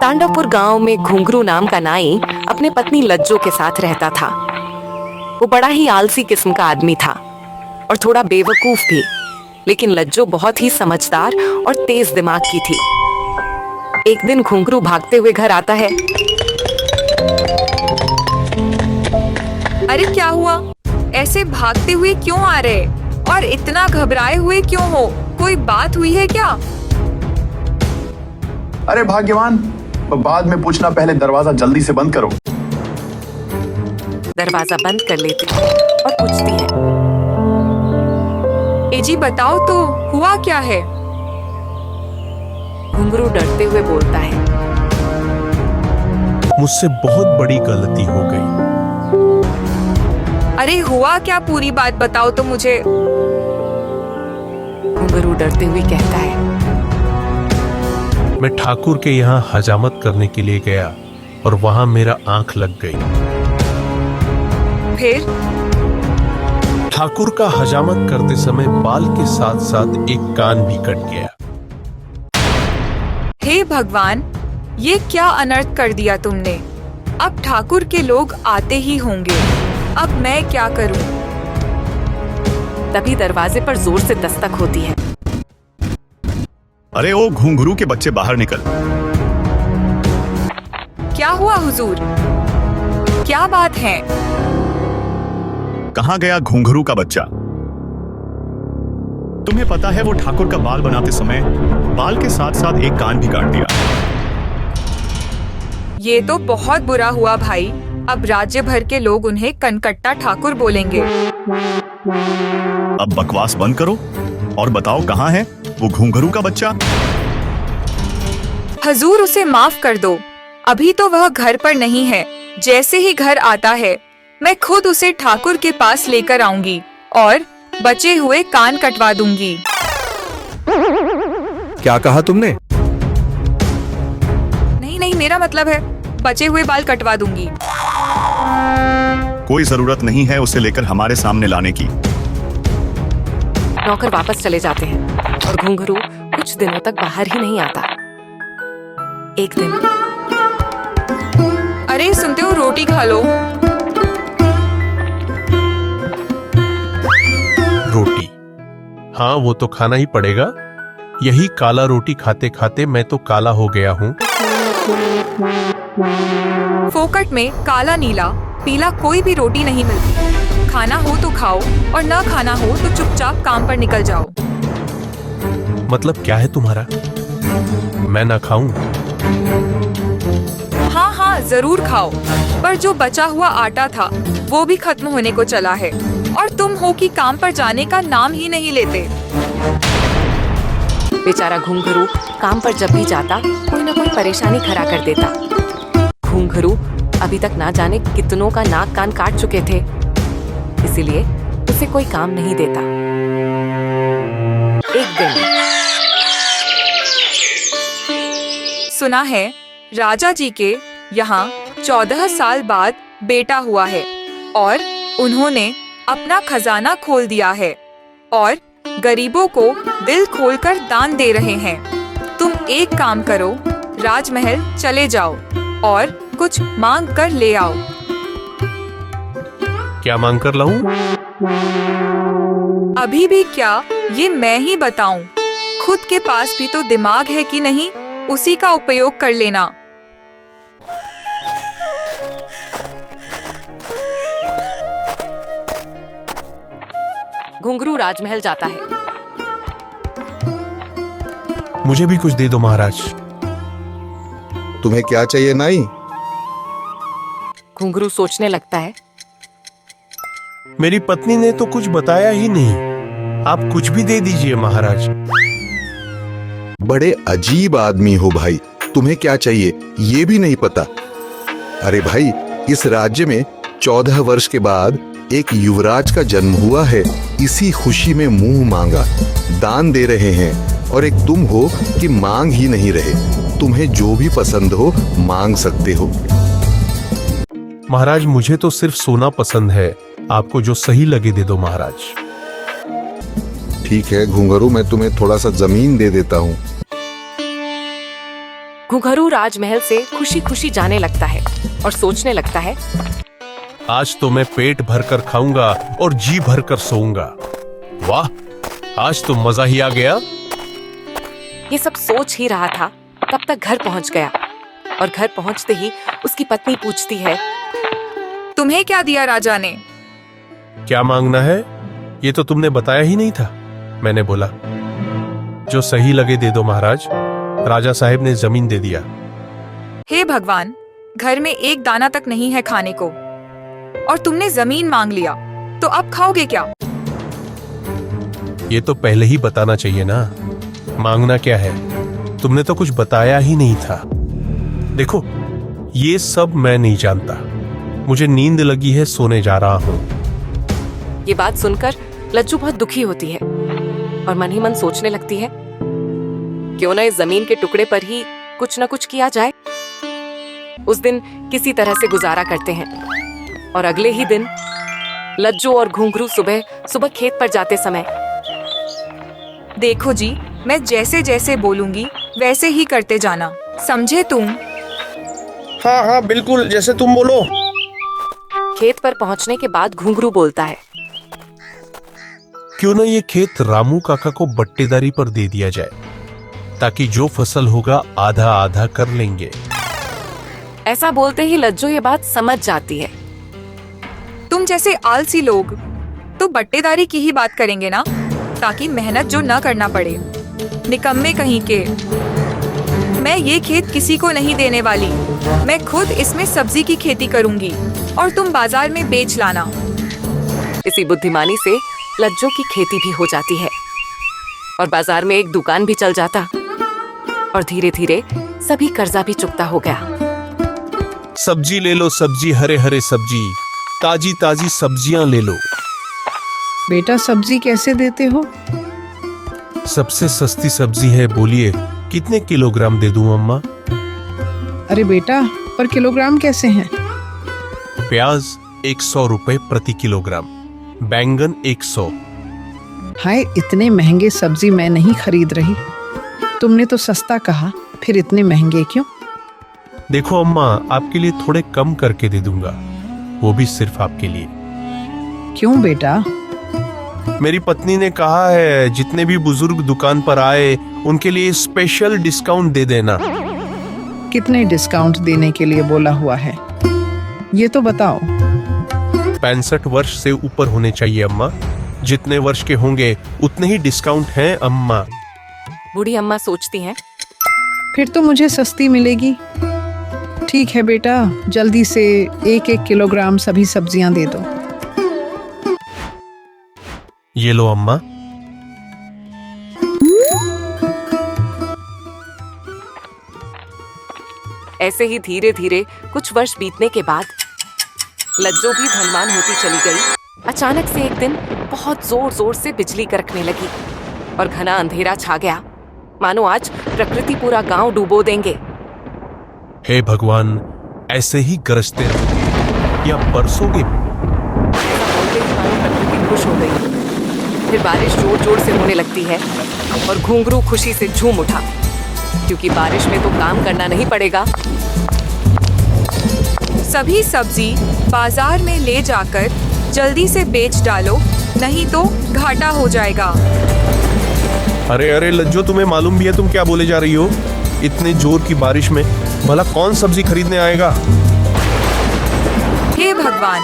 तांडवपुर गांव में घुंघरू नाम का नाई अपने पत्नी लज्जो के साथ रहता था। वो बड़ा ही आलसी किस्म का आदमी था और थोड़ा बेवकूफ भी, लेकिन लज्जो बहुत ही समझदार और तेज दिमाग की थी। एक दिन घुंघरू भागते हुए घर आता है। अरे क्या हुआ? ऐसे भागते हुए क्यों आ रहे और इतना घबराए हुए क्यों हो? कोई बात हुई है क्या? अरे भाग्यवान, बाद में पूछना, पहले दरवाजा जल्दी से बंद करो। दरवाजा बंद कर लेती है और पूछती है, ए जी बताओ तो हुआ क्या है? घुंघरू डरते हुए बोलता है, मुझसे बहुत बड़ी गलती हो गई। अरे हुआ क्या? पूरी बात बताओ तो मुझे। घुंघरू डरते हुए कहता है, मैं ठाकुर के यहाँ हजामत करने के लिए गया और वहां मेरा आंख लग गई। फिर? ठाकुर का हजामत करते समय बाल के साथ साथ एक कान भी कट गया। हे भगवान, ये क्या अनर्थ कर दिया तुमने। अब ठाकुर के लोग आते ही होंगे, अब मैं क्या करूं? तभी दरवाजे पर जोर से दस्तक होती है। अरे ओ घुंघरू के बच्चे, बाहर निकल। क्या हुआ हुजूर? क्या बात है? कहाँ गया घुंघरू का बच्चा? तुम्हें पता है वो ठाकुर का बाल बनाते समय बाल के साथ साथ एक कान भी काट दिया। ये तो बहुत बुरा हुआ भाई। अब राज्य भर के लोग उन्हें कनकट्टा ठाकुर बोलेंगे। अब बकवास बंद करो और बताओ कहाँ है वो घुंघरू का बच्चा? हुजूर उसे माफ कर दो, अभी तो वह घर पर नहीं है। जैसे ही घर आता है मैं खुद उसे ठाकुर के पास लेकर आऊंगी और बचे हुए कान कटवा दूंगी। क्या कहा तुमने? नहीं नहीं, मेरा मतलब है बचे हुए बाल कटवा दूंगी। कोई जरूरत नहीं है उसे लेकर हमारे सामने लाने की। नौकर वापस चले जाते हैं और घुंघरू कुछ दिनों तक बाहर ही नहीं आता। एक दिन, अरे सुनते हो, रोटी खा लो। रोटी? हाँ, वो तो खाना ही पड़ेगा। यही काला रोटी खाते खाते मैं तो काला हो गया हूँ। फोकट में काला नीला पीला कोई भी रोटी नहीं मिलती। खाना हो तो खाओ और ना खाना हो तो चुपचाप काम पर निकल जाओ। मतलब क्या है तुम्हारा? मैं ना खाऊं? हाँ हाँ जरूर खाओ, पर जो बचा हुआ आटा था वो भी खत्म होने को चला है और तुम हो कि काम पर जाने का नाम ही नहीं लेते। बेचारा घुंघरू काम पर जब भी जाता कोई ना कोई परेशानी खड़ा कर देता। घुंघरू अभी तक ना जाने कितनों का नाक कान काट चुके थे, इसीलिए उसे कोई काम नहीं देता। एक दिन, सुना है राजा जी के यहाँ 14 साल बाद बेटा हुआ है और उन्होंने अपना खजाना खोल दिया है और गरीबों को दिल खोलकर दान दे रहे हैं। तुम एक काम करो, राजमहल चले जाओ और कुछ मांग कर ले आओ। क्या मांग कर लाऊं? अभी भी क्या, ये मैं ही बताऊं? खुद के पास भी तो दिमाग है कि नहीं, उसी का उपयोग कर लेना। घुंघरू राजमहल जाता है। मुझे भी कुछ दे दो महाराज। तुम्हें क्या चाहिए नाई? घुंघरू सोचने लगता है, मेरी पत्नी ने तो कुछ बताया ही नहीं। आप कुछ भी दे दीजिए महाराज। बड़े अजीब आदमी हो भाई, तुम्हें क्या चाहिए ये भी नहीं पता। अरे भाई, इस राज्य में 14 वर्ष के बाद एक युवराज का जन्म हुआ है। इसी खुशी में मुंह मांगा दान दे रहे हैं और एक तुम हो कि मांग ही नहीं रहे। तुम्हें जो भी पसंद हो मांग सकते हो। महाराज, मुझे तो सिर्फ सोना पसंद है। आपको जो सही लगे दे दो महाराज। ठीक है घुंघरू, मैं तुम्हें थोड़ा सा जमीन दे देता हूँ। घुंघरू राजमहल से खुशी खुशी जाने लगता है और सोचने लगता है, आज तो मैं पेट भरकर खाऊंगा और जी भरकर सोऊंगा। वाह, आज तो मजा ही आ गया। ये सब सोच ही रहा था, तब तक घर पहुंच गया और घर पहुंचते ही उसकी पत्नी पूछती है, तुम्हें क्या दिया राजा ने? क्या मांगना है? ये तो तुमने बताया ही नहीं था। मैंने बोला जो सही लगे दे दो महाराज। राजा साहब ने जमीन दे दिया। हे भगवान, घर में एक दाना तक नहीं है खाने को और तुमने जमीन मांग लिया, तो अब खाओगे क्या? ये तो पहले ही बताना चाहिए ना। मांगना क्या है? तुमने तो कुछ बताया ही नहीं था। देखो, ये सब मैं नहीं जानता। मुझे नींद लगी है, सोने जा रहा हूं। ये बात सुनकर लज्जू बहुत दुखी होती है और मन ही मन सोचने लगती है, क्यों ना इस जमीन के टुकड़े पर ही कुछ न कुछ किया जाए। उस दिन किसी तरह से गुजारा करते हैं और अगले ही दिन लज्जू और घुंघरू सुबह सुबह खेत पर जाते समय, देखो जी, मैं जैसे जैसे बोलूंगी वैसे ही करते जाना, समझे तुम? हाँ हाँ बिल्कुल, जैसे तुम बोलो। खेत पर पहुंचने के बाद घुंघरू बोलता है, क्यों ना ये खेत रामू काका को बट्टेदारी पर दे दिया जाए, ताकि जो फसल होगा आधा आधा कर लेंगे। ऐसा बोलते ही लज्जू ये बात समझ जाती है। तुम जैसे आलसी लोग तो बट्टेदारी की ही बात करेंगे ना, ताकि मेहनत जो न करना पड़े। निकम्मे कहीं के। मैं ये खेत किसी को नहीं देने वाली। मैं खुद इसमें सब्जी की खेती करूंगी और तुम बाजार में बेच लाना। इसी बुद्धिमानी से लज्जू की खेती भी हो जाती है और बाजार में एक दुकान भी चल जाता और धीरे धीरे सभी कर्जा भी चुकता हो गया। सब्जी ले लो, सब्जी, हरे हरे सब्जी, ताजी ताजी सब्जियां ले लो। बेटा, सब्जी कैसे देते हो? सबसे सस्ती सब्जी है, बोलिए कितने किलोग्राम दे दूं अम्मा? अरे बेटा, पर किलोग्राम कैसे हैं? प्याज 100 रुपए प्रति किलोग्राम, बैंगन 100। हाय, इतने महंगे सब्जी मैं नहीं खरीद रही। तुमने तो सस्ता कहा, फिर इतने महंगे क्यों? देखो अम्मा, आपके लिए थोड़े कम करके दे दूंगा, वो भी सिर्फ आपके लिए। क्यों बेटा? मेरी पत्नी ने कहा है जितने भी बुजुर्ग दुकान पर आए उनके लिए स्पेशल डिस्काउंट दे देना। कितने डिस्काउंट देने के लिए बोला हुआ है, ये तो बताओ। 65 वर्ष से ऊपर होने चाहिए अम्मा। जितने वर्ष के होंगे उतने ही डिस्काउंट हैं अम्मा। बूढ़ी अम्मा सोचती हैं, फिर तो मुझे सस्ती मिलेगी। ठीक है बेटा, जल्दी से 1-1 किलोग्राम सभी सब्जियां दे दो। ये लो अम्मा। ऐसे ही धीरे धीरे कुछ वर्ष बीतने के बाद लज्जो भी धनवान होती चली गई। अचानक से एक दिन बहुत जोर जोर से बिजली कड़कने लगी और घना अंधेरा छा गया, मानो आज प्रकृति पूरा गांव डुबो देंगे। हे भगवान, ऐसे ही गरजते रहो या बरसोगे। ऐसा बोलते ही मानो प्रकृति खुश हो गई। फिर बारिश जोर जोर से होने लगती है और घुंघरू खुशी से झूम उठा, क्योंकि बारिश में तो काम करना नहीं पड़ेगा। सभी सब्जी बाजार में ले जाकर जल्दी से बेच डालो, नहीं तो घाटा हो जाएगा। अरे अरे लज्जो, तुम्हें मालूम भी है तुम क्या बोले जा रही हो? इतने जोर की बारिश में भला कौन सब्जी खरीदने आएगा? हे भगवान,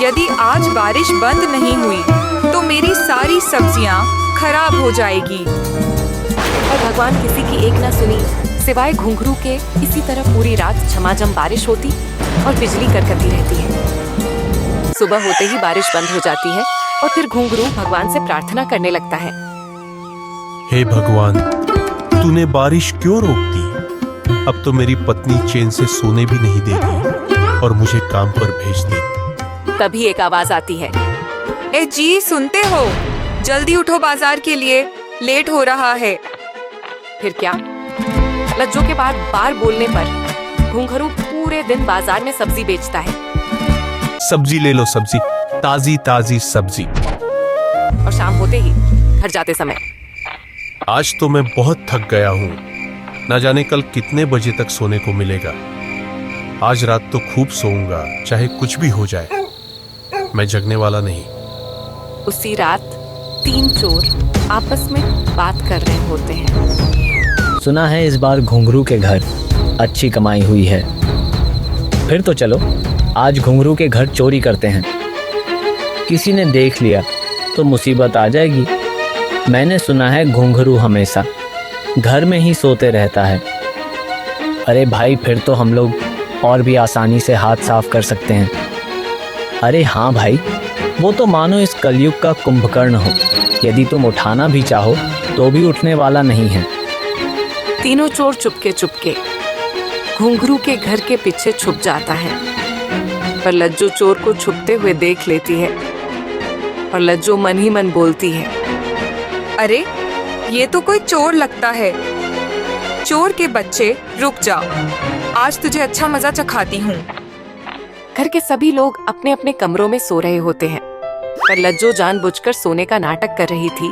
यदि आज बारिश बंद नहीं हुई तो मेरी सारी सब्जियां खराब हो जाएगी। और भगवान किसी की एक ना सुनी, सिवाय घुंघरू के इसी तरह पूरी रात झमाझम बारिश होती और बिजली कड़कती रहती है। सुबह होते ही बारिश बंद हो जाती है और फिर घुंघरू भगवान से प्रार्थना करने लगता है, हे भगवान, तूने बारिश क्यों रोक दी? अब तो मेरी पत्नी चैन से सोने भी नहीं देगी और मुझे काम पर भेज दे। तभी एक आवाज आती है, ए जी, सुनते हो? जल्दी उठो, बाजार के लिए लेट हो रहा है। फिर क्या? लज्जो के बाद बार बोलने पर घुंघरू पूरे दिन बाजार में सब्जी बेचता है। सब्जी ले लो, सब्जी, ताजी ताजी सब्जी। और शाम होते ही घर जाते समय, आज तो मैं बहुत थक गया हूँ। ना जाने कल कितने बजे तक सोने को मिलेगा। आज रात तो खूब सोऊंगा, चाहे कुछ भी हो जाए। मैं जगने वाला नहीं। उसी रात 3 चोर आपस में बात कर रहे होते हैं। सुना है इस बार घुंघरू के घर अच्छी कमाई हुई है। फिर तो चलो आज घुंघरू के घर चोरी करते हैं। किसी ने देख लिया तो मुसीबत आ जाएगी। मैंने सुना है घुंघरू हमेशा घर में ही सोते रहता है। अरे भाई फिर तो हम लोग और भी आसानी से हाथ साफ कर सकते हैं। अरे हाँ भाई, वो तो मानो इस कलयुग का कुंभकर्ण हो। यदि तुम उठाना भी चाहो तो भी उठने वाला नहीं है। तीनों चोर चुपके चुपके घुंघरू के घर के पीछे छुप जाता है। पर लज्जो चोर को छुपते हुए देख लेती है और लज्जो मन ही मन बोलती है, अरे ये तो कोई चोर लगता है। चोर के बच्चे रुक जा, आज तुझे अच्छा मजा चखाती हूँ। घर के सभी लोग अपने अपने कमरों में सो रहे होते हैं, पर लज्जो जानबूझकर सोने का नाटक कर रही थी।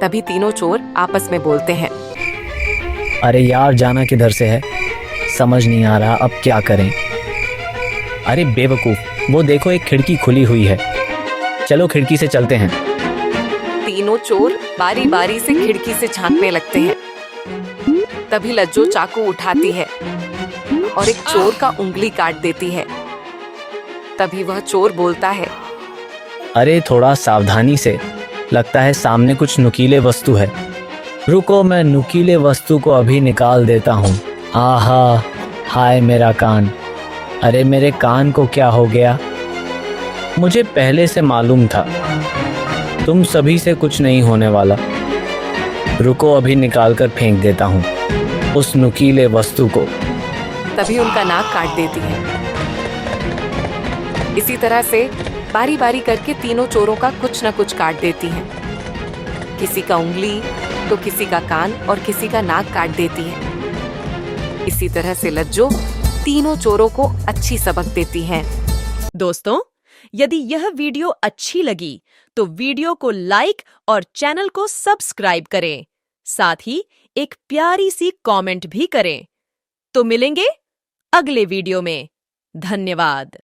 तभी तीनों चोर आपस में बोलते हैं, अरे यार जाना किधर से है, समझ नहीं आ रहा अब क्या करें। अरे बेवकूफ, वो देखो एक खिड़की खुली हुई है, चलो खिड़की से चलते हैं। तीनों चोर बारी बारी से खिड़की से झांकने लगते हैं। तभी लज्जो चाकू उठाती है और एक चोर का उंगली काट देती है। तभी वह चोर बोलता है, अरे थोड़ा सावधानी से, लगता है सामने कुछ नुकीले वस्तु है। रुको मैं नुकीले वस्तु को अभी निकाल देता हूँ। आहा, हाय मेरा कान। अरे मेरे कान को क्या हो गया? मुझे पहले से मालूम था तुम सभी से कुछ नहीं होने वाला। रुको अभी निकाल कर फेंक देता हूँ उस नुकीले वस्तु को। तभी उनका नाक काट देती है। इसी तरह से बारी बारी करके तीनों चोरों का कुछ न कुछ काट देती हैं। किसी का उंगली तो किसी का कान और किसी का नाक काट देती है। इसी तरह से लज्जो तीनों चोरों को अच्छी सबक देती हैं। दोस्तों, यदि यह वीडियो अच्छी लगी तो वीडियो को लाइक और चैनल को सब्सक्राइब करें। साथ ही एक प्यारी सी कमेंट भी करें। तो मिलेंगे अगले वीडियो में। धन्यवाद।